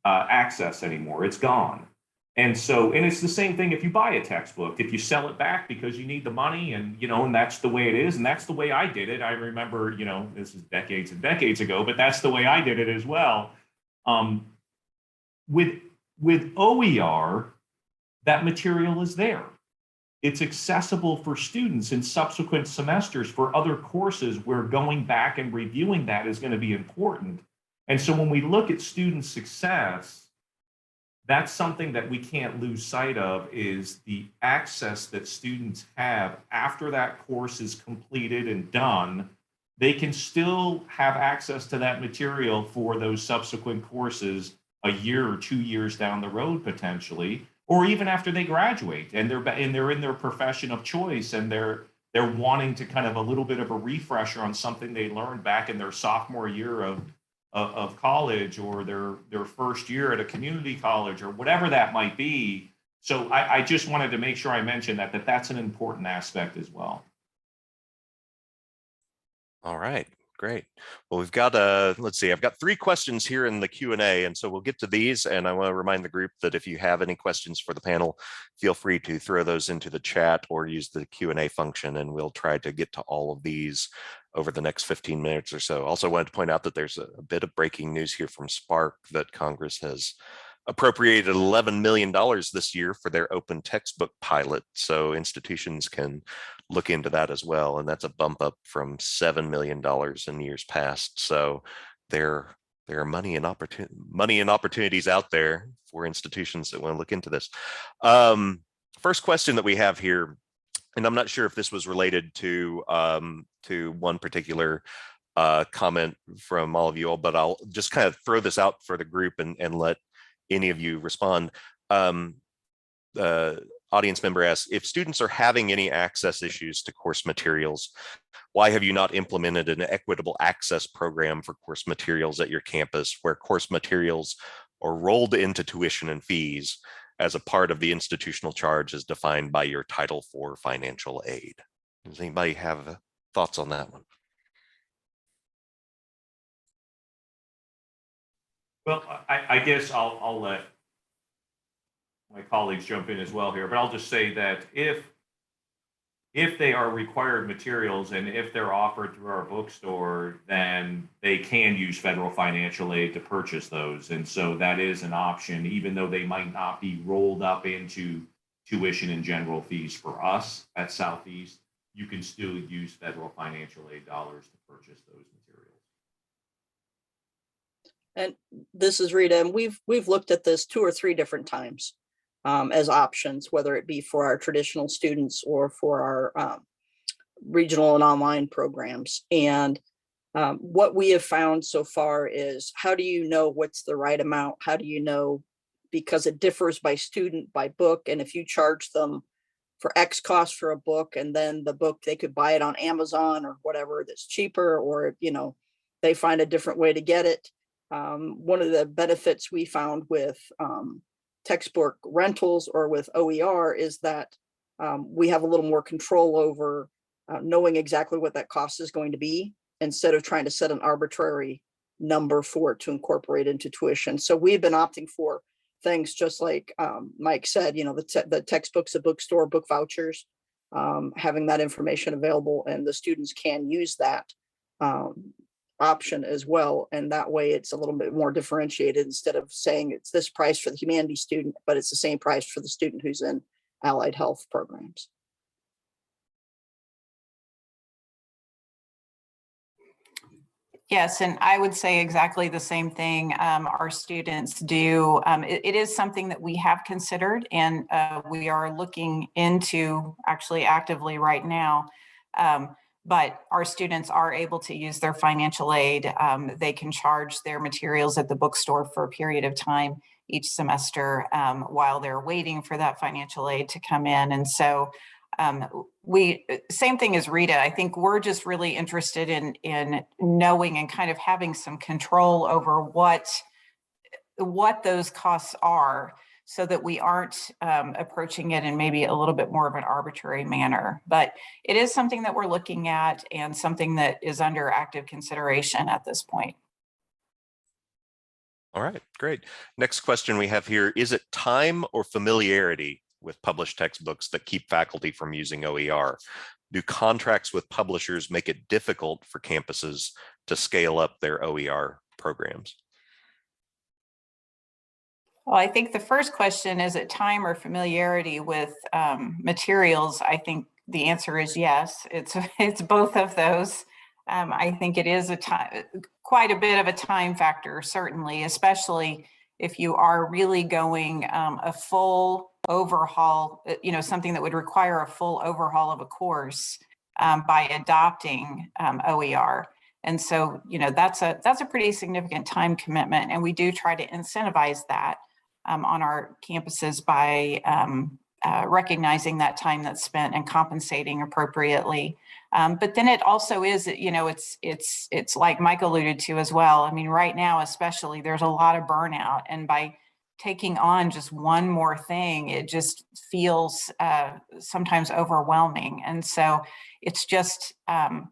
access anymore. It's gone. And so, and it's the same thing if you buy a textbook, if you sell it back because you need the money and, and that's the way it is. And that's the way I did it. I remember, this is decades and decades ago, but that's the way I did it as well. With OER, that material is there. It's accessible for students in subsequent semesters for other courses where going back and reviewing that is going to be important. And so when we look at student success, that's something that we can't lose sight of is the access that students have after that course is completed and done. They can still have access to that material for those subsequent courses a year or 2 years down the road, potentially, or even after they graduate and they're in their profession of choice and they're wanting to kind of a little bit of a refresher on something they learned back in their sophomore year of college or their first year at a community college or whatever that might be. So I just wanted to make sure I mentioned that's an important aspect as well. All right, great. Well, we've got let's see, I've got 3 questions here in the Q&A, and so we'll get to these. And I want to remind the group that if you have any questions for the panel, feel free to throw those into the chat or use the Q&A function, and we'll try to get to all of these over the next 15 minutes or so. Also wanted to point out that there's a bit of breaking news here from Spark that Congress has appropriated $11 million this year for their open textbook pilot. So institutions can look into that as well. And that's a bump up from $7 million in years past. So there are money and opportunities out there for institutions that want to look into this. First question that we have here, and I'm not sure if this was related to one particular comment from all of you all, but I'll just kind of throw this out for the group and let any of you respond. Audience member asks, if students are having any access issues to course materials, why have you not implemented an equitable access program for course materials at your campus where course materials are rolled into tuition and fees as a part of the institutional charge as defined by your Title IV financial aid? Does anybody have thoughts on that one? Well, I guess I'll let my colleagues jump in as well here, but I'll just say that if they are required materials and if they're offered through our bookstore, then they can use federal financial aid to purchase those. And so that is an option, even though they might not be rolled up into tuition and general fees for us at Southeast, you can still use federal financial aid dollars to purchase those materials. And this is Rita, and we've looked at this 2 or 3 different times as options, whether it be for our traditional students or for our regional and online programs. And What we have found so far is, how do you know what's the right amount? How do you know? Because it differs by student, by book. And if you charge them for X cost for a book, and then the book, they could buy it on Amazon or whatever that's cheaper, or, they find a different way to get it. One of the benefits we found with textbook rentals or with OER is that we have a little more control over knowing exactly what that cost is going to be, instead of trying to set an arbitrary number for it to incorporate into tuition. So we've been opting for things just like Mike said, the textbooks, the bookstore, book vouchers, having that information available, and the students can use that option as well. And that way it's a little bit more differentiated, instead of saying it's this price for the humanities student, but it's the same price for the student who's in allied health programs. Yes, and I would say exactly the same thing. Our students do. It is something that we have considered, and we are looking into actually actively right now. But our students are able to use their financial aid. They can charge their materials at the bookstore for a period of time each semester while they're waiting for that financial aid to come in. And so same thing as Rita. I think we're just really interested in knowing and kind of having some control over what those costs are, so that we aren't approaching it in maybe a little bit more of an arbitrary manner. But it is something that we're looking at, and something that is under active consideration at this point. All right, great. Next question we have here: is it time or familiarity with published textbooks that keep faculty from using OER? Do contracts with publishers make it difficult for campuses to scale up their OER programs? Well, I think the first question, is it time or familiarity with materials? I think the answer is yes. It's both of those. I think it is quite a bit of a time factor, certainly, especially if you are really going a full overhaul, something that would require a full overhaul of a course by adopting OER. And so, that's a pretty significant time commitment. And we do try to incentivize that on our campuses by recognizing that time that's spent and compensating appropriately. But then it also is, it's like Mike alluded to as well. I mean, right now, especially, there's a lot of burnout, and by taking on just one more thing, it just feels sometimes overwhelming. And so it's just, the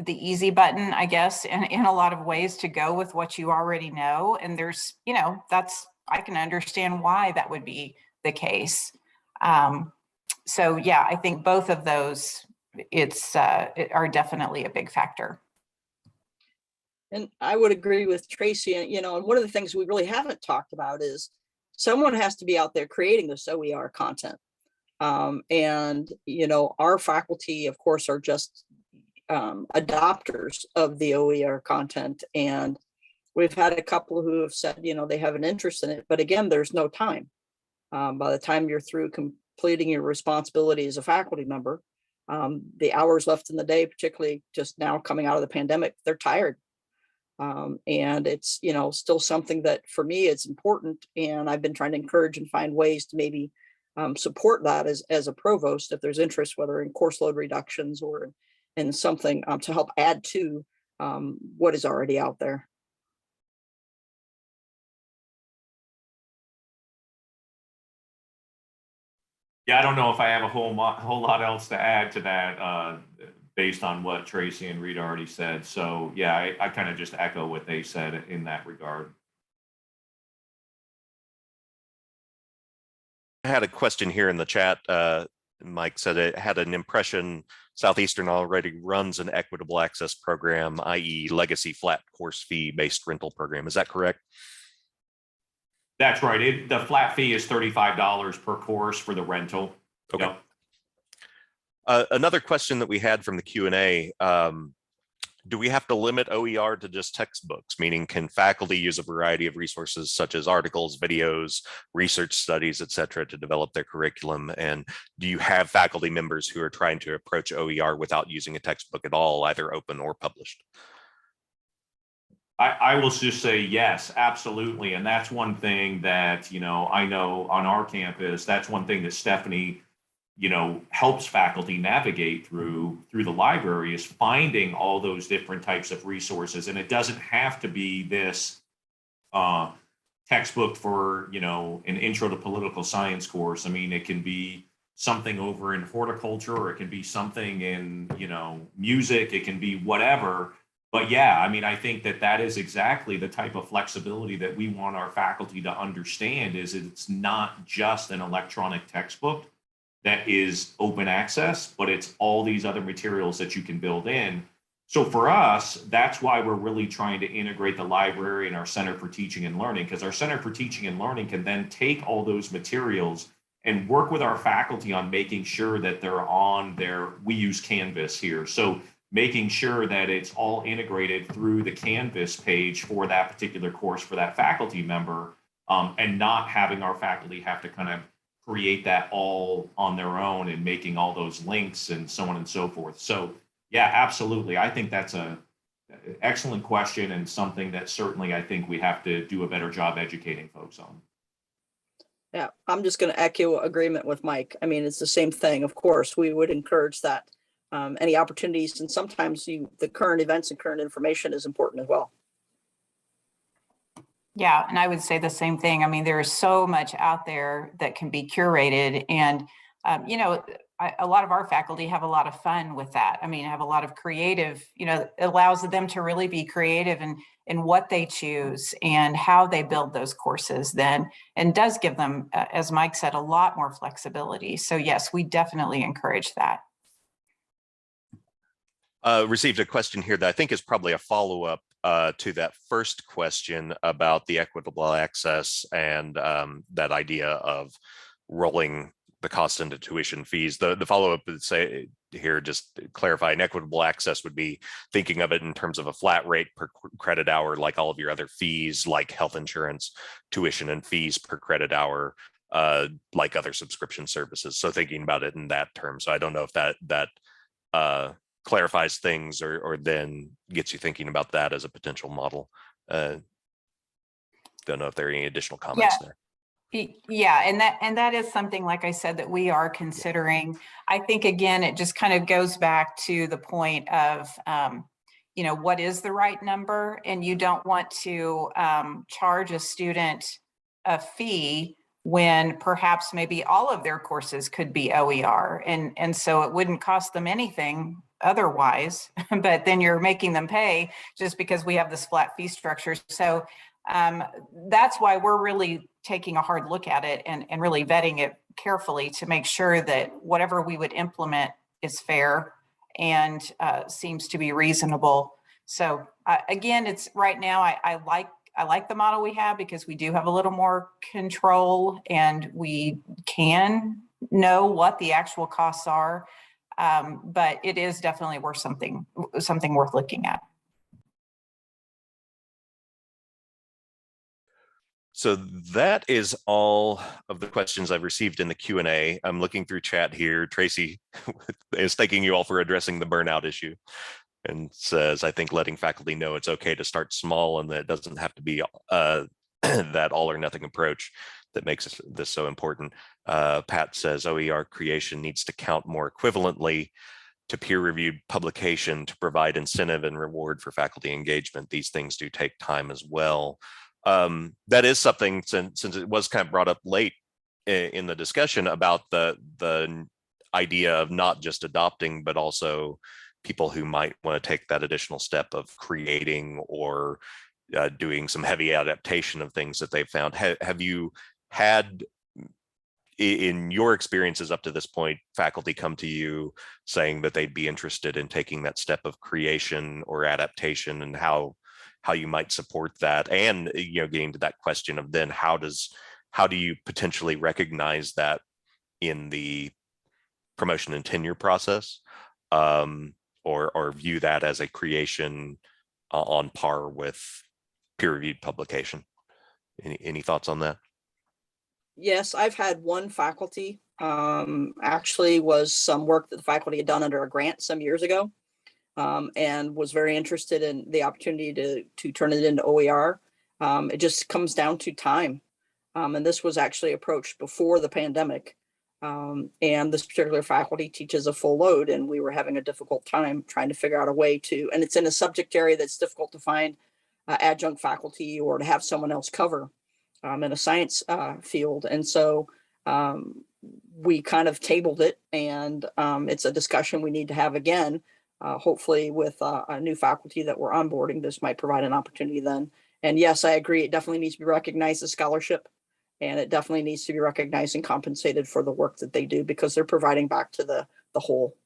easy button, I guess, in a lot of ways, to go with what you already know. And there's, I can understand why that would be the case. So yeah, I think both of those, are definitely a big factor. And I would agree with Tracy. And one of the things we really haven't talked about is someone has to be out there creating this OER content. And our faculty, of course, are just adopters of the OER content. And we've had a couple who have said, they have an interest in it, but again, there's no time. By the time you're through completing your responsibility as a faculty member, the hours left in the day, particularly just now coming out of the pandemic, they're tired. And it's, still something that for me, it's important. And I've been trying to encourage and find ways to maybe support that as a provost, if there's interest, whether in course load reductions or in something to help add to what is already out there. Yeah, I don't know if I have a whole lot else to add to that based on what Tracy and Rita already said. So yeah, I kind of just echo what they said in that regard. I had a question here in the chat. Mike said it had an impression Southeastern already runs an equitable access program, i.e. legacy flat course fee based rental program. Is that correct? That's right. The flat fee is $35 per course for the rental. Okay. Yep. Another question that we had from the Q&A, Do we have to limit OER to just textbooks? Meaning, can faculty use a variety of resources such as articles, videos, research studies, et cetera, to develop their curriculum? And do you have faculty members who are trying to approach OER without using a textbook at all, either open or published? I will just say yes, absolutely. And that's one thing that, I know on our campus, that's one thing that Stephanie, helps faculty navigate through the library, is finding all those different types of resources. And it doesn't have to be this textbook for, an intro to political science course. I mean, it can be something over in horticulture, or it can be something in, music, it can be whatever. But yeah, I mean, I think that is exactly the type of flexibility that we want our faculty to understand, is it's not just an electronic textbook that is open access, but it's all these other materials that you can build in. So for us, that's why we're really trying to integrate the library and our Center for Teaching and Learning, because our Center for Teaching and Learning can then take all those materials and work with our faculty on making sure that they're on we use Canvas here. So making sure that it's all integrated through the Canvas page for that particular course for that faculty member, and not having our faculty have to kind of create that all on their own and making all those links and so on and so forth. So yeah, absolutely. I think that's an excellent question, and something that certainly I think we have to do a better job educating folks on. Yeah, I'm just going to echo agreement with Mike. I mean, it's the same thing. Of course, we would encourage that. Any opportunities, and sometimes the current events and current information is important as well. Yeah, and I would say the same thing. I mean, there is so much out there that can be curated, and a lot of our faculty have a lot of fun with that. I mean, have a lot of creative, it allows them to really be creative in what they choose and how they build those courses then, and does give them, as Mike said, a lot more flexibility. So yes, we definitely encourage that. Received a question here that I think is probably a follow-up to that first question about the equitable access and that idea of rolling the cost into tuition fees. The follow-up would say here, just clarifying, equitable access would be thinking of it in terms of a flat rate per credit hour, like all of your other fees, like health insurance, tuition and fees per credit hour, like other subscription services. So thinking about it in that term. So I don't know if that clarifies things or then gets you thinking about that as a potential model. Don't know if there are any additional comments there. Yeah, and that is something, like I said, that we are considering. I think, again, it just kind of goes back to the point of, what is the right number? And you don't want to charge a student a fee when perhaps maybe all of their courses could be OER. And so it wouldn't cost them anything otherwise, but then you're making them pay just because we have this flat fee structure. So that's why we're really taking a hard look at it and really vetting it carefully to make sure that whatever we would implement is fair and seems to be reasonable. So again, it's right now, I like the model we have, because we do have a little more control and we can know what the actual costs are. But it is definitely worth something worth looking at. So that is all of the questions I've received in the Q&A. I'm looking through chat here. Tracy is thanking you all for addressing the burnout issue and says, I think letting faculty know it's okay to start small and that it doesn't have to be that all or nothing approach that makes this so important. Pat says OER creation needs to count more equivalently to peer-reviewed publication to provide incentive and reward for faculty engagement. These things do take time as well. That is something, since it was kind of brought up late in the discussion about the idea of not just adopting, but also people who might want to take that additional step of creating or doing some heavy adaptation of things that they've found. Have you had, in your experiences up to this point, faculty come to you saying that they'd be interested in taking that step of creation or adaptation, and how you might support that? And getting to that question of then how do you potentially recognize that in the promotion and tenure process, or view that as a creation on par with peer-reviewed publication. Any thoughts on that? Yes, I've had one faculty, actually was some work that the faculty had done under a grant some years ago, and was very interested in the opportunity to turn it into OER. It just comes down to time. And this was actually approached before the pandemic. And this particular faculty teaches a full load, and we were having a difficult time trying to figure out a way to, and it's in a subject area that's difficult to find adjunct faculty or to have someone else cover in a science field. And so we kind of tabled it, and it's a discussion we need to have again, hopefully with a new faculty that we're onboarding. This might provide an opportunity then. And yes, I agree. It definitely needs to be recognized as scholarship, and it definitely needs to be recognized and compensated for the work that they do, because they're providing back to the whole.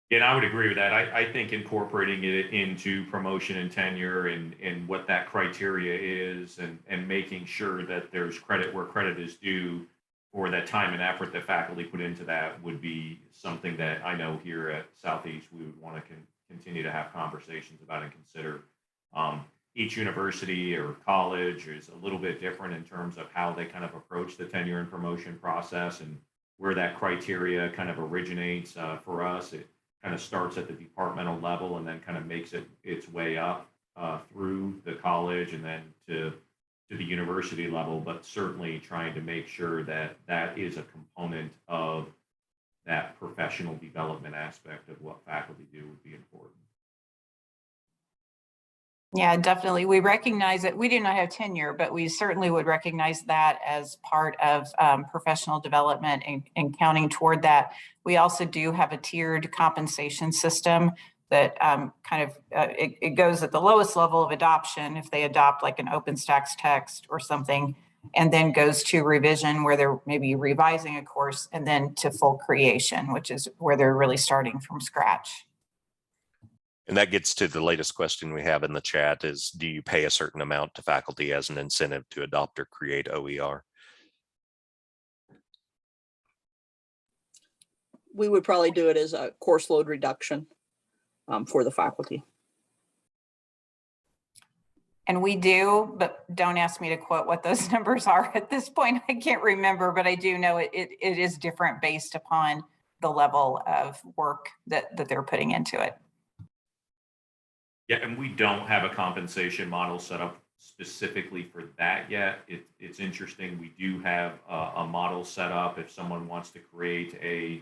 And I would agree with that. I think incorporating it into promotion and tenure and what that criteria is, and making sure that there's credit where credit is due for that time and effort that faculty put into that would be something that I know here at Southeast we would want to continue to have conversations about and consider. Each university or college is a little bit different in terms of how they kind of approach the tenure and promotion process, and where that criteria kind of originates. For us, it kind of starts at the departmental level and then kind of makes its way up through the college and then to the university level, but certainly trying to make sure that that is a component of that professional development aspect of what faculty do would be important. Yeah, definitely. We recognize that we do not have tenure, but we certainly would recognize that as part of professional development and counting toward that. We also do have a tiered compensation system that it goes at the lowest level of adoption if they adopt like an OpenStax text or something, and then goes to revision where they're maybe revising a course, and then to full creation, which is where they're really starting from scratch. And that gets to the latest question we have in the chat is, do you pay a certain amount to faculty as an incentive to adopt or create OER? We would probably do it as a course load reduction for the faculty. And we do, but don't ask me to quote what those numbers are at this point. I can't remember, but I do know it is different based upon the level of work that they're putting into it. Yeah, and we don't have a compensation model set up specifically for that yet. It's interesting. We do have a model set up if someone wants to create a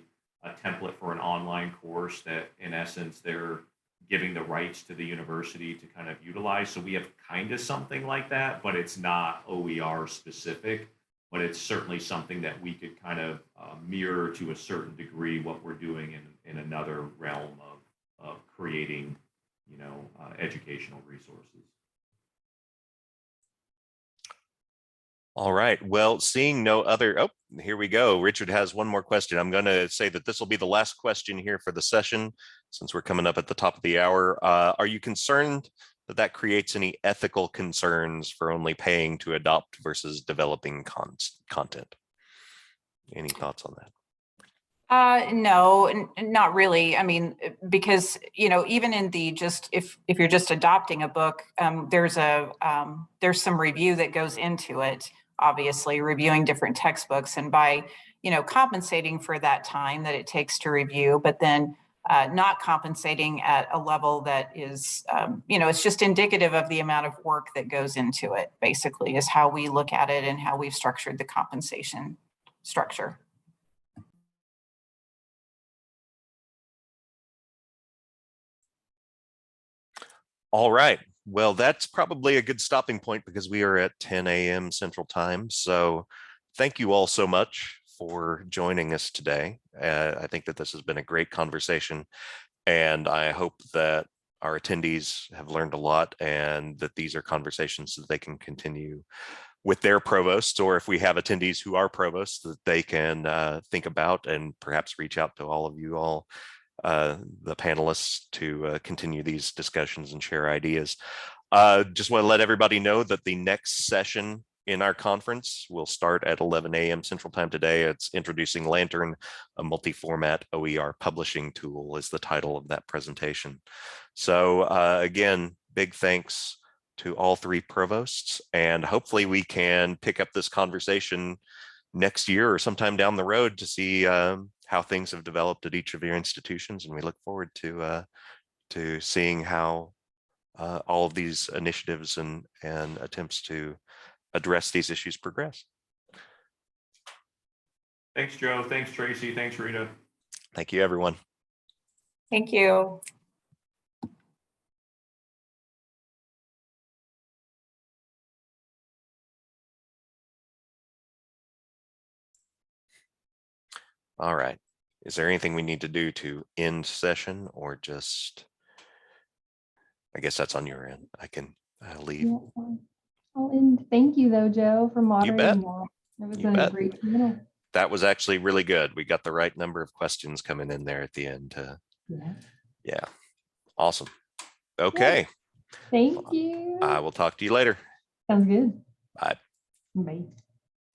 template for an online course that in essence they're giving the rights to the university to kind of utilize. So we have kind of something like that, but it's not OER specific, but it's certainly something that we could kind of mirror to a certain degree what we're doing in another realm of creating, educational resources. All right. Well, seeing no other, oh, here we go. Richard has one more question. I'm going to say that this will be the last question here for the session, since we're coming up at the top of the hour. Are you concerned that creates any ethical concerns for only paying to adopt versus developing content? Any thoughts on that? No, not really. I mean, because, even in the if you're just adopting a book, there's some review that goes into it, obviously reviewing different textbooks, and by, compensating for that time that it takes to review, but then not compensating at a level that is, it's just indicative of the amount of work that goes into it, basically, is how we look at it and how we've structured the compensation structure. All right. Well, that's probably a good stopping point because we are at 10 a.m. Central Time. So thank you all so much for joining us today. I think that this has been a great conversation, and I hope that our attendees have learned a lot and that these are conversations that they can continue with their provosts, or if we have attendees who are provosts, that they can think about and perhaps reach out to all of you all, the panelists, to continue these discussions and share ideas. Just want to let everybody know that the next session in our conference. We'll start at 11 a.m. Central Time today. It's Introducing Lantern, a multi-format OER publishing tool is the title of that presentation. So again, big thanks to all three provosts, and hopefully we can pick up this conversation next year or sometime down the road to see how things have developed at each of your institutions. And we look forward to seeing how all of these initiatives and attempts to address these issues progress. Thanks, Joe. Thanks, Tracy. Thanks, Rita. Thank you, everyone. Thank you. All right. Is there anything we need to do to end session, or just, I guess that's on your end. I can leave. Yeah, fine. I'll end. Thank you though, Joe, for moderating that. It was You a bet. great panel. That was actually really good. We got the right number of questions coming in there at the end. Yeah. Yeah. Awesome. Okay. Thank you. I will talk to you later. Sounds good. Bye. Bye.